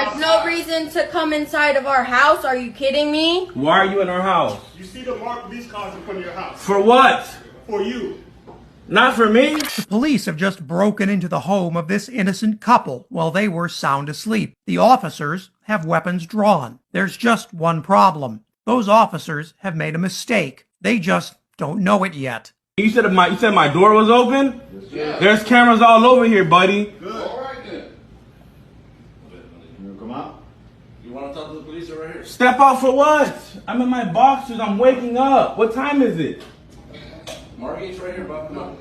There's no reason to come inside of our house. Are you kidding me? Why are you in our house? You see the marked police cars in front of your house. For what? For you. Not for me. The police have just broken into the home of this innocent couple while they were sound asleep. The officers have weapons drawn. There's just one problem. Those officers have made a mistake. They just don't know it yet. You said my door was open? Yes. There's cameras all over here, buddy. Good. All right then. You come out? You want to talk to the police right here? Step out for what? I'm in my boxers. I'm waking up. What time is it? Margie's right here, Bob. Come on.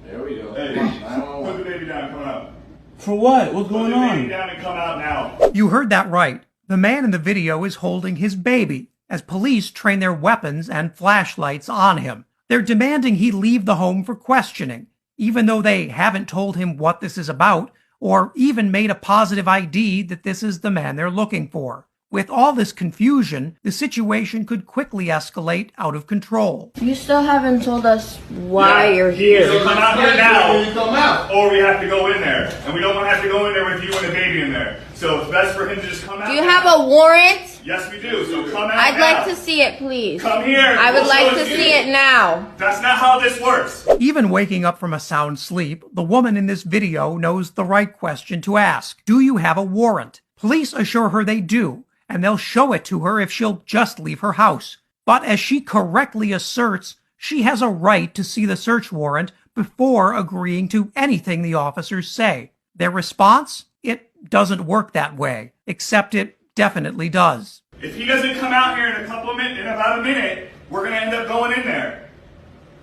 There we go. Hey, put the baby down. Come out. For what? What's going Put the baby on? down and come out now. You heard that right. The man in the video is holding his baby as police train their weapons and flashlights on him. They're demanding he leave the home for questioning, even though they haven't told him what this is about or even made a positive ID that this is the man they're looking for. With all this confusion, the situation could quickly escalate out of control. You still haven't told us why you're here. So come out here now, You come out. or we have to go in there. And we don't want to have to go in there with you and the baby in there. So it's best for him to just come out. Do you have a warrant? Yes, we do. So come out I'd now. like to see it, please. Come here. I would We'll like show to see it now. That's not how this works. Even waking up from a sound sleep, the woman in this video knows the right question to ask. Do you have a warrant? Police assure her they do, and they'll show it to her if she'll just leave her house. But as she correctly asserts, she has a right to see the search warrant before agreeing to anything the officers say. Their response? It doesn't work that way, except it definitely does. If he doesn't come out here in about a minute, we're going to end up going in there.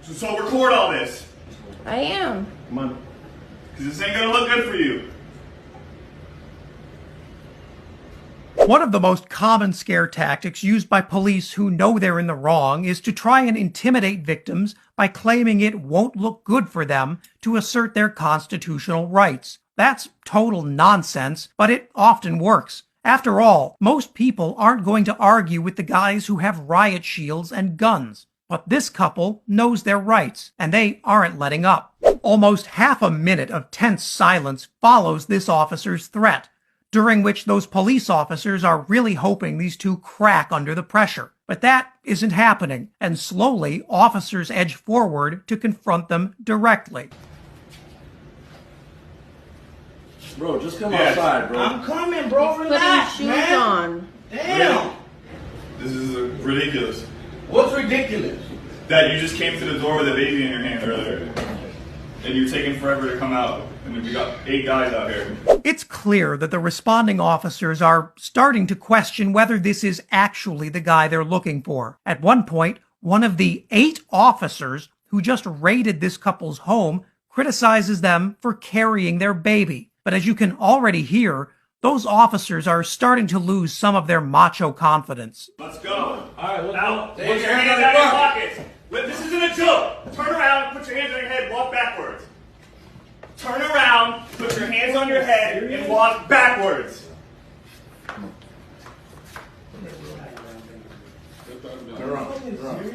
So record all this. I am. Come on. Because this ain't going to look good for you. One of the most common scare tactics used by police who know they're in the wrong is to try and intimidate victims by claiming it won't look good for them to assert their constitutional rights. That's total nonsense, but it often works. After all, most people aren't going to argue with the guys who have riot shields and guns. But this couple knows their rights, and they aren't letting up. Almost half a minute of tense silence follows this officer's threat, during which those police officers are really hoping these two crack under the pressure. But that isn't happening, and slowly officers edge forward to confront them directly. Bro, just come outside, bro. I'm coming, bro. Putting Relax, shoes man. on. Damn. This is ridiculous. What's ridiculous? That you just came to the door with a baby in your hand earlier. And you're taking forever to come out. And we got 8 guys out here. It's clear that the responding officers are starting to question whether this is actually the guy they're looking for. At one point, one of the 8 officers who just raided this couple's home criticizes them for carrying their baby. But as you can already hear, those officers are starting to lose some of their macho confidence. Let's go. All right, let's Now, go. put your hands out of your pockets. This isn't a joke. Turn around, put your hands on your head, walk backwards. Turn around, put your hands on your head, and walk backwards.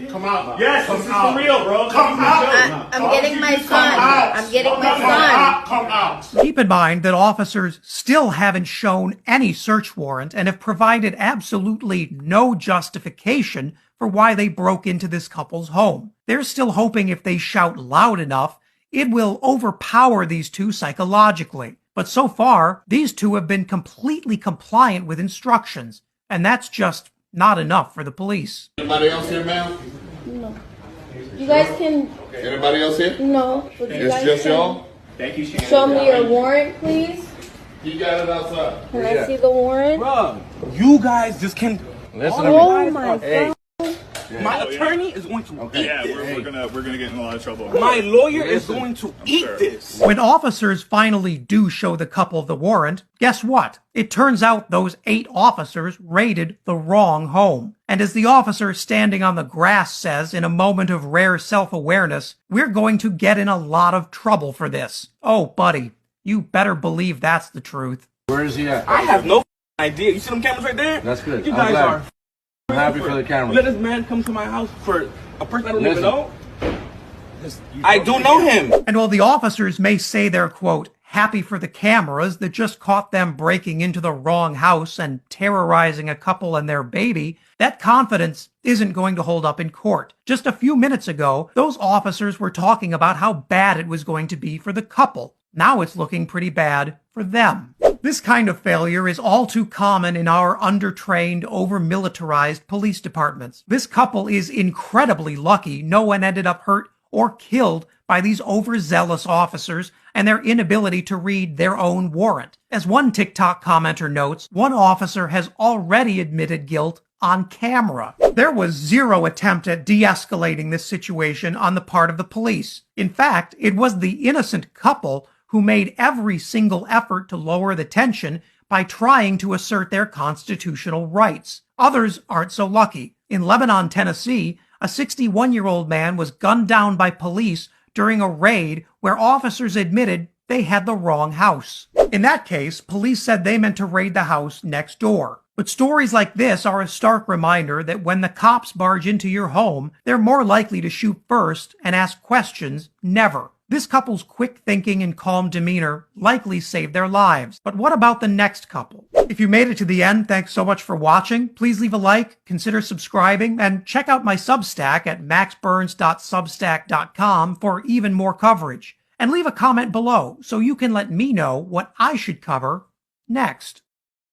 Come out. Yes, this is for real, bro. Come out. I'm getting my son. out. I'm getting my Come son. out. Come out. Keep in mind that officers still haven't shown any search warrant and have provided absolutely no justification for why they broke into this couple's home. They're still hoping if they shout loud enough, it will overpower these two psychologically. But so far, these two have been completely compliant with instructions, and that's just not enough for the police. Anybody else here, ma'am? No. You guys can. Anybody else here? No. But you It's guys just can y'all? Thank you, Shannon. show me your warrant, please. He got it outside. Can I see the warrant? Bro, you guys just can. Listen Oh my Hey. God. My attorney is going to eat Yeah, this. we're gonna get in a lot of trouble. My lawyer is going to eat sure. this. When officers finally do show the couple the warrant, guess what? It turns out those 8 officers raided the wrong home. And as the officer standing on the grass says in a moment of rare self-awareness, we're going to get in a lot of trouble for this. Oh, buddy, you better believe that's the truth. Where is he at? I have no idea. You see them cameras right there? That's good. You I'm guys glad. are. I'm happy for the You camera. let this man come to my house for a person I don't even Listen. know? I do know him. And while the officers may say they're, quote, happy for the cameras that just caught them breaking into the wrong house and terrorizing a couple and their baby, that confidence isn't going to hold up in court. Just a few minutes ago, those officers were talking about how bad it was going to be for the couple. Now it's looking pretty bad for them. This kind of failure is all too common in our undertrained, over-militarized police departments. This couple is incredibly lucky no one ended up hurt or killed by these overzealous officers and their inability to read their own warrant. As one TikTok commenter notes, one officer has already admitted guilt on camera. There was zero attempt at de-escalating this situation on the part of the police. In fact, it was the innocent couple who made every single effort to lower the tension by trying to assert their constitutional rights. Others aren't so lucky. In Lebanon, Tennessee, a 61-year-old man was gunned down by police during a raid where officers admitted they had the wrong house. In that case, police said they meant to raid the house next door. But stories like this are a stark reminder that when the cops barge into your home, they're more likely to shoot first and ask questions never. This couple's quick thinking and calm demeanor likely saved their lives. But what about the next couple? If you made it to the end, thanks so much for watching. Please leave a like, consider subscribing, and check out my Substack at maxburns.substack.com for even more coverage. And leave a comment below so you can let me know what I should cover next.